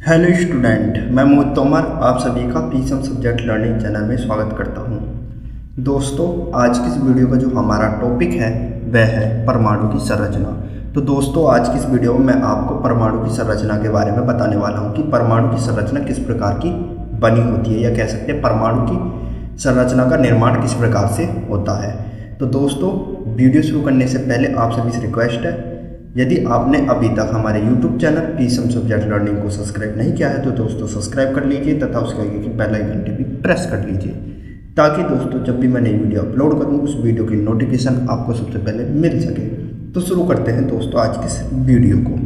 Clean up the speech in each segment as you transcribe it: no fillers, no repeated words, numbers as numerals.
Hello student, मैं मोहित तोमर आप सभी का पीसम सब्जेक्ट लर्निंग चैनल में स्वागत करता हूं। दोस्तों, आज की इस वीडियो का जो हमारा टॉपिक है वह है परमाणु की संरचना। तो दोस्तों, आज की इस वीडियो में मैं आपको परमाणु की संरचना के बारे में बताने वाला हूं कि परमाणु की संरचना किस प्रकार की बनी होती है, या कह सकते हैं परमाणु की संरचना का निर्माण किस प्रकार से होता है। तो दोस्तों, वीडियो शुरू करने से पहले आप सभी से रिक्वेस्ट है, यदि आपने अभी तक हमारे YouTube channel Pisum subject learning को सब्सक्राइब नहीं किया है तो दोस्तों सब्सक्राइब कर लीजिए तथा उसके आगे की बेल आइकन भी प्रेस कर लीजिए, ताकि दोस्तों जब भी मैं नई वीडियो अपलोड करूं उस वीडियो की नोटिफिकेशन आपको सबसे पहले मिल सके। तो शुरू करते हैं दोस्तों आज के इस वीडियो को।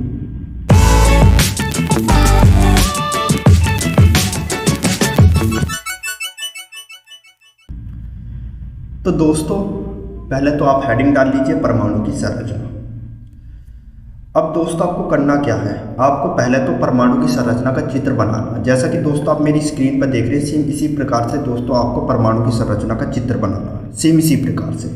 तो दोस्तों, पहले तो आप हेडिंग डाल लीजिए परमाणु की संरचना। अब दोस्तों, आपको करना क्या है, आपको पहले तो परमाणु की संरचना का चित्र बनाना। जैसा कि दोस्तों आप मेरी स्क्रीन पर देख रहे हैं, सेम इसी प्रकार से दोस्तों आपको परमाणु की संरचना का चित्र बनाना है, सेम इसी प्रकार से।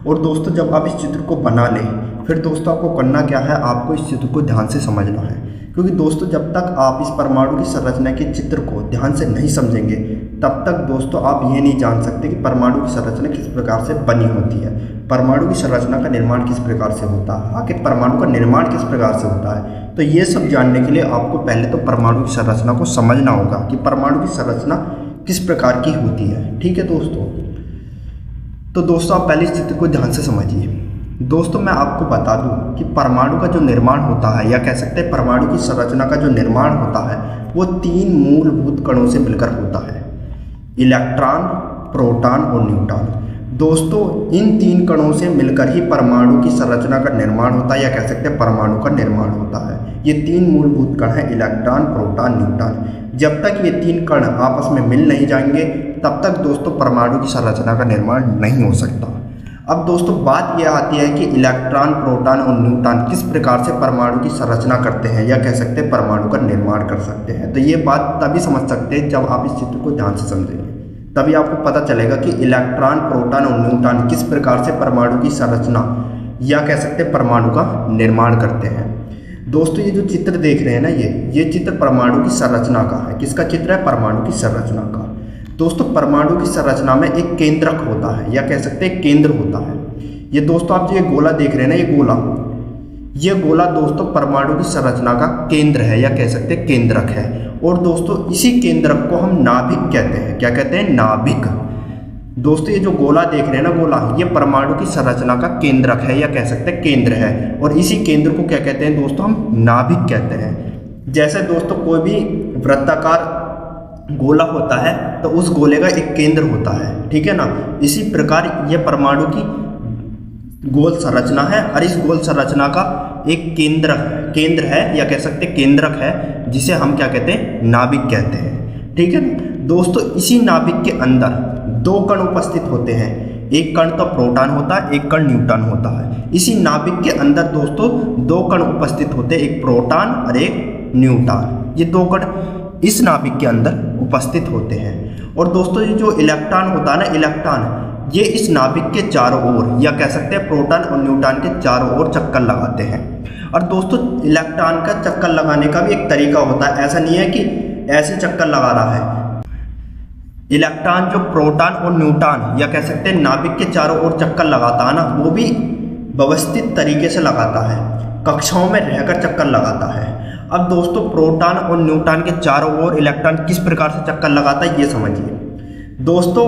और दोस्तों, जब आप इस चित्र को बना लें, फिर दोस्तों आपको करना क्या है, आपको इस चित्र को ध्यान से समझना है। क्योंकि दोस्तों जब तक आप इस परमाणु की संरचना के चित्र को ध्यान से नहीं समझेंगे, तब तक दोस्तों आप ये नहीं जान सकते कि परमाणु की संरचना किस प्रकार से बनी होती है, परमाणु की संरचना का निर्माण किस प्रकार से होता है, आखिर परमाणु का निर्माण किस प्रकार से होता है। तो ये सब जानने के लिए आपको पहले तो परमाणु की संरचना को समझना होगा कि परमाणु की संरचना किस प्रकार की होती है। ठीक है दोस्तों, तो दोस्तों आप पहले इस चित्र को ध्यान से समझिए। दोस्तों, मैं आपको बता दूं कि परमाणु का जो निर्माण होता है, या कह सकते हैं परमाणु की संरचना का जो निर्माण होता है, वो 3 मूलभूत कणों से मिलकर होता है, इलेक्ट्रॉन, प्रोटॉन और न्यूट्रॉन। दोस्तों, इन 3 कणों से मिलकर ही परमाणु की संरचना का निर्माण होता है, या कह सकते हैं परमाणु का निर्माण होता है। ये 3 मूलभूत कण हैं, इलेक्ट्रॉन, प्रोटॉन, न्यूट्रॉन। जब तक ये 3 कण आपस में मिल नहीं जाएंगे, तब तक दोस्तों परमाणु की संरचना का निर्माण नहीं हो सकता। अब दोस्तों बात यह आती है कि इलेक्ट्रॉन, प्रोटॉन और न्यूट्रॉन किस प्रकार से परमाणु की संरचना करते हैं, या कह सकते हैं परमाणु का निर्माण कर सकते हैं। तो ये बात तभी समझ सकते हैं जब आप इस चित्र को ध्यान से समझेंगे, तभी आपको पता चलेगा कि इलेक्ट्रॉन, प्रोटॉन और न्यूट्रॉन किस प्रकार से परमाणु की संरचना, या कह सकते हैं परमाणु का निर्माण करते हैं। दोस्तों, ये जो चित्र देख रहे हैं ना, ये चित्र परमाणु की संरचना का है। किसका चित्र है? परमाणु की संरचना का। दोस्तों, परमाणु की संरचना में एक केंद्रक होता है, या कह सकते हैं केंद्र होता है। ये दोस्तों आप जो ये गोला देख रहे हैं ना, ये गोला दोस्तों परमाणु की संरचना का केंद्र है, या कह सकते हैं केंद्रक है। और दोस्तों इसी केंद्रक को हम नाभिक कहते हैं। क्या कहते हैं? नाभिक। दोस्तों, ये जो गोला देख रहे हैं ना, गोला, ये परमाणु की संरचना का केंद्रक है, या कह सकते हैं केंद्र है। और इसी केंद्र को क्या कहते हैं दोस्तों? हम नाभिक कहते हैं। जैसे दोस्तों कोई भी वृत्ताकार गोला होता है तो उस गोले का एक केंद्र होता है, ठीक है ना। इसी प्रकार यह परमाणु की गोल संरचना है, और इस गोल संरचना का एक केंद्र है, या कह सकते हैं केंद्रक है, जिसे हम क्या कहते हैं? नाभिक कहते हैं। ठीक है ना दोस्तों, इसी नाभिक के अंदर 2 कण उपस्थित होते हैं। एक कण तो प्रोटॉन होता है, एक कण न्यूट्रॉन होता है। इसी नाभिक के अंदर दोस्तों 2 कण उपस्थित होते हैं, एक प्रोटॉन और एक न्यूट्रॉन। ये 2 कण इस नाभिक के अंदर उपस्थित होते हैं। और दोस्तों ये जो इलेक्ट्रॉन होता है ना, इलेक्ट्रॉन, ये इस नाभिक के चारों ओर, या कह सकते हैं प्रोटॉन और न्यूट्रॉन के चारों ओर चक्कर लगाते हैं। और दोस्तों इलेक्ट्रॉन का चक्कर लगाने का भी एक तरीका होता है। ऐसा नहीं है कि ऐसे चक्कर लगा रहा है। इलेक्ट्रॉन जो प्रोटॉन और न्यूट्रॉन, या कह सकते हैं नाभिक के चारों ओर चक्कर लगाता है ना, वो भी व्यवस्थित तरीके से लगाता है, कक्षाओं में रहकर चक्कर लगाता है। अब दोस्तों प्रोटॉन और न्यूट्रॉन के चारों ओर इलेक्ट्रॉन किस प्रकार से चक्कर लगाता है, ये समझिए। दोस्तों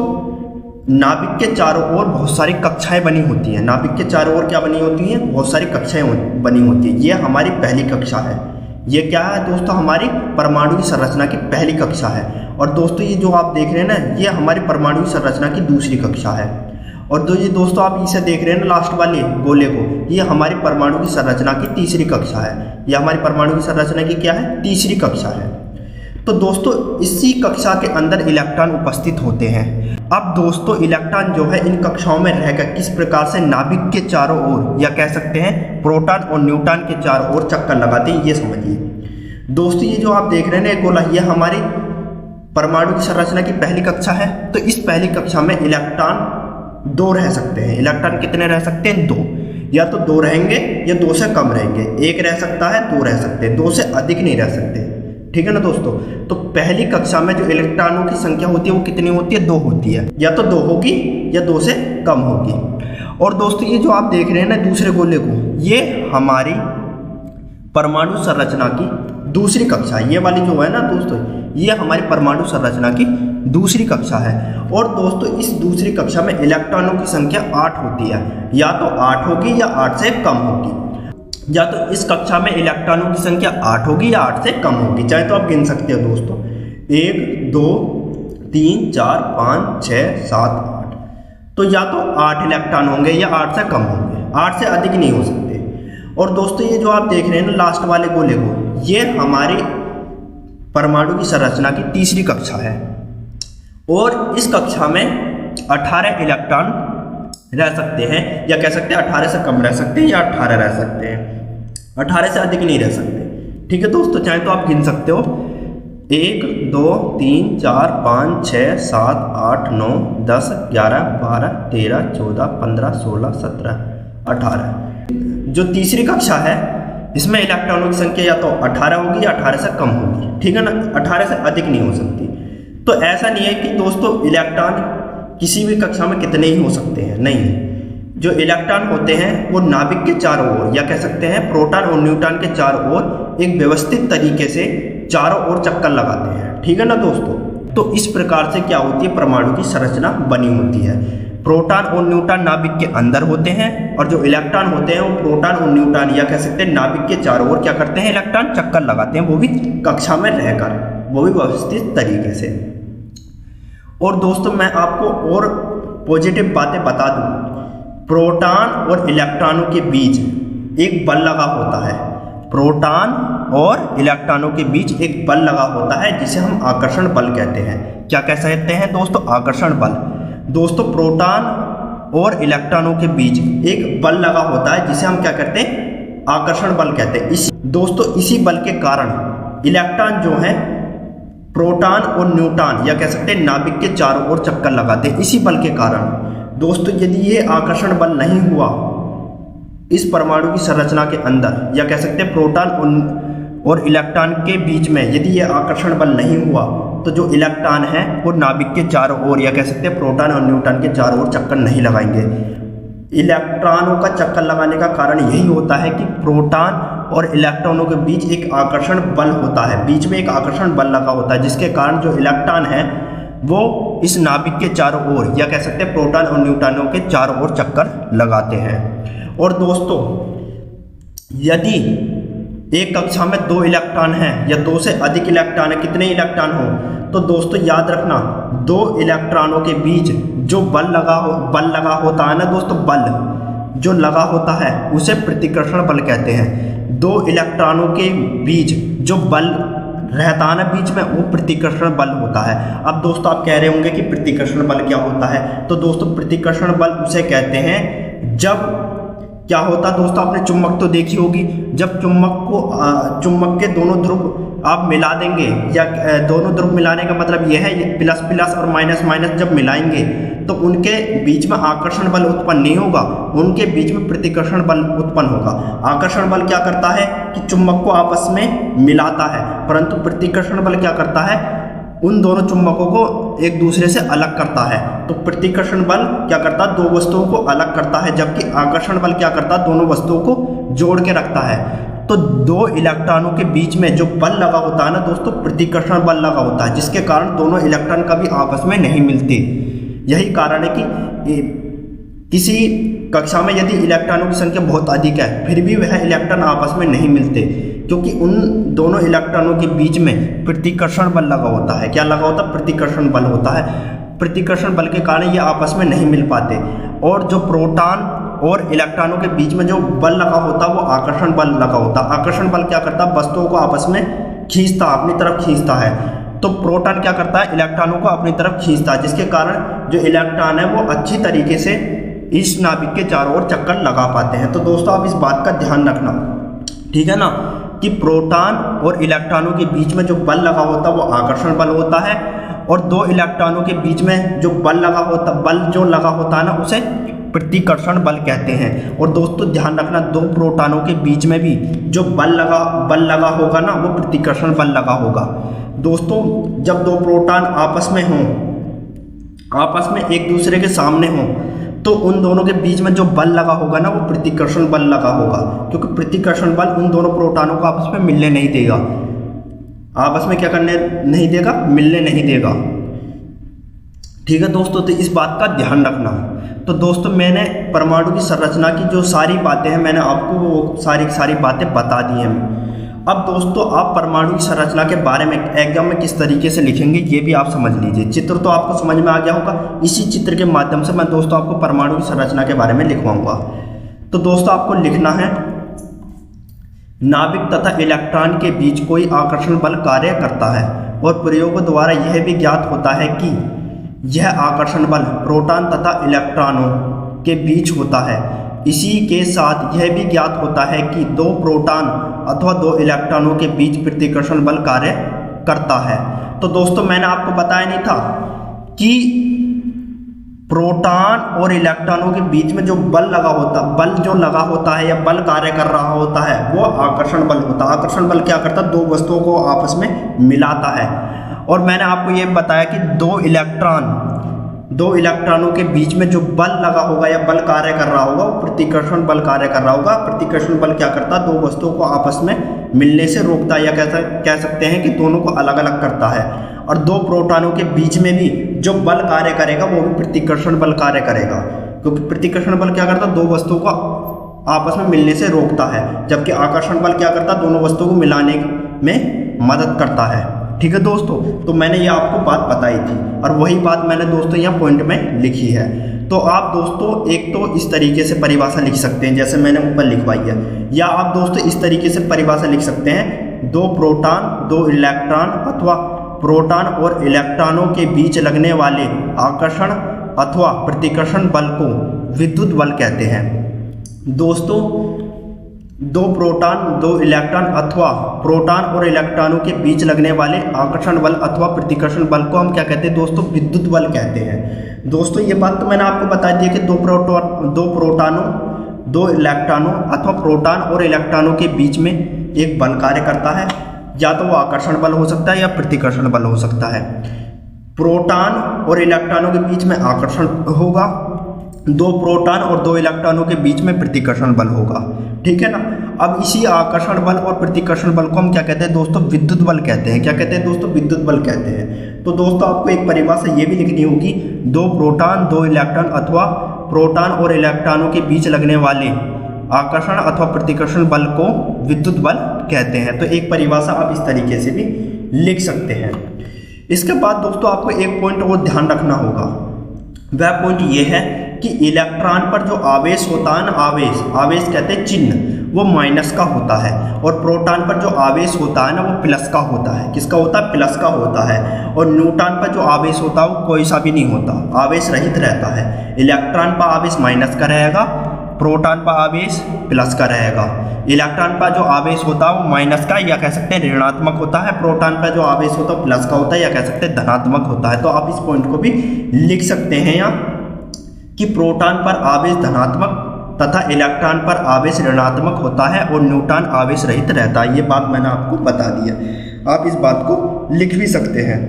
नाभिक के चारों ओर बहुत सारी कक्षाएं बनी होती हैं। नाभिक के चारों ओर क्या बनी होती हैं? बहुत सारी कक्षाएं बनी होती हैं। ये हमारी पहली कक्षा है। ये क्या है दोस्तों? हमारी परमाणु की संरचना की पहली कक्षा है। और दोस्तों ये जो आप देख रहे हैं ना, ये हमारी परमाणु की संरचना की दूसरी कक्षा है। और ये दोस्तों आप इसे देख रहे हैं ना, लास्ट वाले गोले को, ये हमारी परमाणु की संरचना की तीसरी कक्षा है। यह हमारी परमाणु की संरचना की क्या है? तीसरी कक्षा है। तो दोस्तों इसी कक्षा के अंदर इलेक्ट्रॉन उपस्थित होते हैं। अब दोस्तों इलेक्ट्रॉन जो है इन कक्षाओं में रहकर किस प्रकार से नाभिक के चारों ओर, या कह सकते हैं प्रोटॉन और न्यूट्रॉन के चारों ओर चक्कर लगाते हैं, ये समझिए। दोस्तों ये जो आप देख रहे हैं ना गोला, ये हमारी परमाणु की संरचना की पहली कक्षा है। तो इस पहली कक्षा में इलेक्ट्रॉन 2 रह सकते हैं। इलेक्ट्रॉन कितने रह सकते हैं? 2। या तो 2 रहेंगे या 2 से कम रहेंगे। 1 रह सकता है, 2 रह सकते हैं, 2 से अधिक नहीं रह सकते। ठीक है ना दोस्तों। तो पहली कक्षा में जो इलेक्ट्रॉनों की संख्या होती है वो कितनी होती है, 2 होती है, या तो 2 होगी या 2 से कम होगी। और दोस्तों ये जो आप देख रहे हैं ना दूसरे गोले को, ये हमारी परमाणु संरचना की दूसरी कक्षा, ये वाली जो है ना दोस्तों, ये हमारी परमाणु संरचना की दूसरी कक्षा है। और दोस्तों इस दूसरी कक्षा में इलेक्ट्रॉनों की संख्या 8 होती है, या तो 8 होगी या 8 से कम होगी, या तो इस कक्षा में इलेक्ट्रॉनों की संख्या 8 होगी या 8 से कम होगी। चाहे तो आप गिन सकते हो दोस्तों, 1 2 3 4 5 6 7 8, तो या तो 8 इलेक्ट्रॉन होंगे या 8 से कम होंगे, 8 से अधिक नहीं हो सकते। और दोस्तों ये जो आप देख रहे हैं ना लास्ट वाले गोले को, ये हमारी परमाणु की संरचना की तीसरी कक्षा है। और इस कक्षा में 18 इलेक्ट्रॉन रह सकते हैं, या कह सकते हैं 18 से कम रह सकते हैं, या 18 रह सकते हैं, 18 से अधिक नहीं रह सकते। ठीक है दोस्तों, चाहे तो आप गिन सकते हो 1 2 3 4 5 6 7 8 9 10 11 12 13 14 15 16 17 18। जो तीसरी कक्षा है इसमें इलेक्ट्रॉनों की संख्या या तो 18 होगी या 18 से कम होगी, ठीक है ना, 18 से अधिक नहीं हो सकती। तो ऐसा नहीं है कि दोस्तों इलेक्ट्रॉन किसी भी कक्षा में कितने ही हो सकते हैं, नहीं। जो इलेक्ट्रॉन होते हैं वो नाभिक के चारों ओर, या कह सकते हैं प्रोटॉन और न्यूट्रॉन के चारों ओर एक व्यवस्थित तरीके से चारों ओर चक्कर लगाते हैं, ठीक है ना दोस्तों। तो इस प्रकार से क्या होती है, परमाणु की संरचना बनी होती है। प्रोटॉन और न्यूट्रॉन नाभिक के अंदर होते हैं, और जो इलेक्ट्रॉन होते हैं वो प्रोटॉन और न्यूट्रॉन, या कह सकते हैं नाभिक के चारों ओर क्या करते हैं, इलेक्ट्रॉन चक्कर लगाते हैं, वो भी कक्षा में रहकर, वो भी व्यवस्थित तरीके से। और दोस्तों मैं आपको और पॉजिटिव बातें बता दूं, प्रोटॉन और इलेक्ट्रॉनों के बीच एक बल लगा होता है, प्रोटॉन और इलेक्ट्रॉनों के बीच एक बल लगा होता है जिसे हम आकर्षण बल कहते हैं। क्या कह सकते हैं दोस्तों, आकर्षण बल। दोस्तों प्रोटॉन और इलेक्ट्रॉनों के बीच एक बल लगा होता है जिसे हम क्या कहते हैं, आकर्षण बल कहते हैं। दोस्तों इसी बल के कारण इलेक्ट्रॉन जो है प्रोटॉन और न्यूट्रॉन, या कह सकते हैं नाभिक के चारों ओर चक्कर लगाते हैं, इसी बल के कारण। दोस्तों यदि ये आकर्षण बल नहीं हुआ इस परमाणु की संरचना के अंदर, या कह सकते हैं प्रोटॉन और इलेक्ट्रॉन के बीच में, यदि ये आकर्षण बल नहीं हुआ तो जो इलेक्ट्रॉन है वो नाभिक के चारों ओर, या कह सकते हैं प्रोटॉन और न्यूट्रॉन के चारों ओर चक्कर नहीं लगाएंगे। इलेक्ट्रॉनों का चक्कर लगाने का कारण यही होता है कि प्रोटॉन और इलेक्ट्रॉनों के बीच एक आकर्षण बल होता है, बीच में एक आकर्षण बल लगा होता है, जिसके कारण जो इलेक्ट्रॉन है वो इस नाभिक के चारों ओर, या कह सकते हैं प्रोटॉन और न्यूट्रॉनों के चारों ओर चक्कर लगाते हैं। और दोस्तों यदि एक कक्षा में 2 इलेक्ट्रॉन हैं या 2 से अधिक इलेक्ट्रॉन है, कितने इलेक्ट्रॉन हो, तो दोस्तों याद रखना 2 इलेक्ट्रॉनों के बीच जो बल लगा होता है ना दोस्तों, बल जो लगा होता है उसे प्रतिकर्षण बल कहते हैं। 2 इलेक्ट्रॉनों के बीच जो बल रहता है ना बीच में, वो प्रतिकर्षण बल होता है। अब दोस्तों आप कह रहे होंगे कि प्रतिकर्षण बल क्या होता है, तो दोस्तों प्रतिकर्षण बल उसे कहते हैं जब क्या होता है दोस्तों, आपने चुंबक तो देखी होगी, जब चुंबक के दोनों ध्रुव आप मिला देंगे, या दोनों ध्रुव मिलाने का मतलब यह है प्लस प्लस और माइनस माइनस जब मिलाएंगे तो उनके बीच में आकर्षण बल उत्पन्न नहीं होगा, उनके बीच में प्रतिकर्षण बल उत्पन्न होगा। आकर्षण बल क्या करता है कि चुंबक को आपस में मिलाता है, परंतु प्रतिकर्षण बल क्या करता है, उन दोनों चुंबकों को एक दूसरे से अलग करता है। तो प्रतिकर्षण बल क्या करता है, 2 वस्तुओं को अलग करता है, जबकि आकर्षण बल क्या करता है, दोनों वस्तुओं को जोड़ के रखता है। तो 2 इलेक्ट्रॉनों के बीच में जो बल लगा होता है ना दोस्तों, प्रतिकर्षण बल लगा होता है, जिसके कारण दोनों इलेक्ट्रॉन कभी आपस में नहीं मिलते। यही कारण है कि किसी कक्षा में यदि इलेक्ट्रॉनों की संख्या बहुत अधिक है फिर भी वह इलेक्ट्रॉन आपस में नहीं मिलते, क्योंकि उन दोनों इलेक्ट्रॉनों के बीच में प्रतिकर्षण बल लगा होता है। क्या लगा होता है, प्रतिकर्षण बल होता है। प्रतिकर्षण बल के कारण ये आपस में नहीं मिल पाते। और जो प्रोटॉन और इलेक्ट्रॉनों के बीच में जो बल लगा होता है वो आकर्षण बल लगा होता है। आकर्षण बल क्या करता है, वस्तुओं को आपस में खींचता, अपनी तरफ खींचता है। तो प्रोटॉन क्या करता है, इलेक्ट्रॉनों को अपनी तरफ खींचता है, जिसके कारण जो इलेक्ट्रॉन है वो अच्छी तरीके से इस नाभिक के चारों ओर चक्कर लगा पाते हैं। तो दोस्तों आप इस बात का ध्यान रखना, ठीक है ना, कि प्रोटॉन और इलेक्ट्रॉनों के बीच में जो बल लगा होता है वो आकर्षण बल होता है, और 2 इलेक्ट्रॉनों के बीच में जो बल लगा होता है ना उसे प्रतिकर्षण बल कहते हैं। और दोस्तों ध्यान रखना, दो प्रोटॉनों के बीच में भी जो बल लगा होगा ना, वो प्रतिकर्षण बल लगा होगा। दोस्तों जब दो प्रोटॉन आपस में एक दूसरे के सामने हों, तो उन दोनों के बीच में जो बल लगा होगा ना, वो प्रतिकर्षण बल लगा होगा, क्योंकि प्रतिकर्षण बल उन दोनों प्रोटॉनों को आपस में मिलने नहीं देगा। आपस में क्या करने नहीं देगा? मिलने नहीं देगा। ठीक है दोस्तों, तो इस बात का ध्यान रखना। तो दोस्तों मैंने परमाणु की संरचना की जो सारी बातें हैं, मैंने आपको वो सारी बातें बता दी हैं। अब दोस्तों आप परमाणु की संरचना के बारे में एग्जाम में किस तरीके से लिखेंगे, ये भी आप समझ लीजिए। चित्र तो आपको समझ में आ गया होगा। इसी चित्र के माध्यम से मैं दोस्तों आपको परमाणु की संरचना के बारे में लिखवाऊंगा। तो दोस्तों आपको लिखना है, नाभिक तथा इलेक्ट्रॉन के बीच कोई आकर्षण बल कार्य करता है और प्रयोगों द्वारा यह भी ज्ञात होता है कि यह आकर्षण बल प्रोटॉन तथा इलेक्ट्रॉनों के बीच होता है। इसी के साथ यह भी ज्ञात होता है कि दो प्रोटॉन अथवा दो इलेक्ट्रॉनों के बीच प्रतिकर्षण बल कार्य करता है। तो दोस्तों मैंने आपको बताया नहीं था कि प्रोटॉन और इलेक्ट्रॉनों के बीच में जो बल लगा होता है या बल कार्य कर रहा होता है, वो आकर्षण बल होता है। आकर्षण बल क्या करता है? दो वस्तुओं को आपस में मिलाता है। और मैंने आपको ये बताया कि दो इलेक्ट्रॉनों के बीच में जो बल लगा होगा या बल कार्य कर रहा होगा, वो प्रतिकर्षण बल कार्य कर रहा होगा। प्रतिकर्षण बल क्या करता है? दो वस्तुओं को आपस में मिलने से रोकता है, या कह सकते हैं कि दोनों को अलग अलग करता है। और दो प्रोटॉनों के बीच में भी जो बल कार्य करेगा, वो भी प्रतिकर्षण बल कार्य करेगा, क्योंकि प्रतिकर्षण बल क्या करता है? दो वस्तुओं को आपस में मिलने से रोकता है, जबकि आकर्षण बल क्या करता है? दोनों वस्तुओं को मिलाने में मदद करता है। ठीक है दोस्तों, तो मैंने ये आपको बात बताई थी और वही बात मैंने दोस्तों यहाँ पॉइंट में लिखी है। तो आप दोस्तों एक तो इस तरीके से परिभाषा लिख सकते हैं जैसे मैंने ऊपर लिखवाई है, या आप दोस्तों इस तरीके से परिभाषा लिख सकते हैं, दो प्रोटॉन दो इलेक्ट्रॉन अथवा प्रोटॉन और इलेक्ट्रॉनों के बीच लगने वाले आकर्षण अथवा प्रतिकर्षण बल को विद्युत बल कहते हैं। दोस्तों दो प्रोटॉन दो इलेक्ट्रॉन अथवा प्रोटॉन और इलेक्ट्रॉनों के बीच लगने वाले आकर्षण बल अथवा प्रतिकर्षण बल को हम क्या कहते हैं दोस्तों? विद्युत बल कहते हैं। दोस्तों ये बात तो मैंने आपको बता दी है कि दो प्रोटॉनों दो इलेक्ट्रॉनों अथवा प्रोटॉन और इलेक्ट्रॉनों के बीच में एक बल कार्य करता है, या तो वो आकर्षण बल हो सकता है या प्रतिकर्षण बल हो सकता है। प्रोटॉन और इलेक्ट्रॉनों के बीच में आकर्षण होगा, दो प्रोटॉन और दो इलेक्ट्रॉनों के बीच में प्रतिकर्षण बल होगा। ठीक है ना। अब इसी आकर्षण बल और प्रतिकर्षण बल को हम क्या कहते हैं दोस्तों? विद्युत बल कहते हैं। क्या कहते हैं दोस्तों? विद्युत बल कहते हैं। तो दोस्तों आपको एक परिभाषा ये भी लिखनी होगी, दो प्रोटॉन दो इलेक्ट्रॉन अथवा प्रोटॉन और इलेक्ट्रॉनों के बीच लगने वाले आकर्षण अथवा प्रतिकर्षण बल को विद्युत बल कहते हैं। तो एक परिभाषा आप इस तरीके से भी लिख सकते हैं। इसके बाद दोस्तों आपको एक पॉइंट और ध्यान रखना होगा, वह पॉइंट ये है कि इलेक्ट्रॉन पर जो आवेश होता है ना, आवेश कहते हैं चिन्ह, वो माइनस का होता है, और प्रोटॉन पर जो आवेश होता है ना, वो प्लस का होता है। किसका होता है? प्लस का होता है। और न्यूट्रॉन पर जो आवेश होता है वो कोई सा भी नहीं होता, आवेश रहित रहता है। इलेक्ट्रॉन पर आवेश माइनस का रहेगा, प्रोटॉन पर आवेश प्लस का रहेगा। इलेक्ट्रॉन पर जो आवेश होता है वो माइनस का या कह सकते हैं ऋणात्मक होता है, प्रोटॉन पर जो आवेश होता है प्लस का होता है या कह सकते हैं धनात्मक होता है। तो आप इस पॉइंट को भी लिख सकते हैं यहाँ कि प्रोटॉन पर आवेश धनात्मक तथा इलेक्ट्रॉन पर आवेश ऋणात्मक होता है और न्यूट्रॉन आवेश रहित रहता है। ये बात मैंने आपको बता दी है, आप इस बात को लिख भी सकते हैं।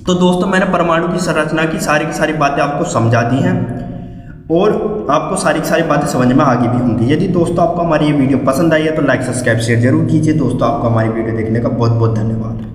तो दोस्तों मैंने परमाणु की संरचना की सारी बातें आपको समझा दी हैं और आपको सारी बातें समझ में आ गई भी होंगी। यदि दोस्तों आपको हमारी ये वीडियो पसंद आई है तो लाइक सब्सक्राइब शेयर जरूर कीजिए। दोस्तों आपको हमारी वीडियो देखने का बहुत बहुत धन्यवाद।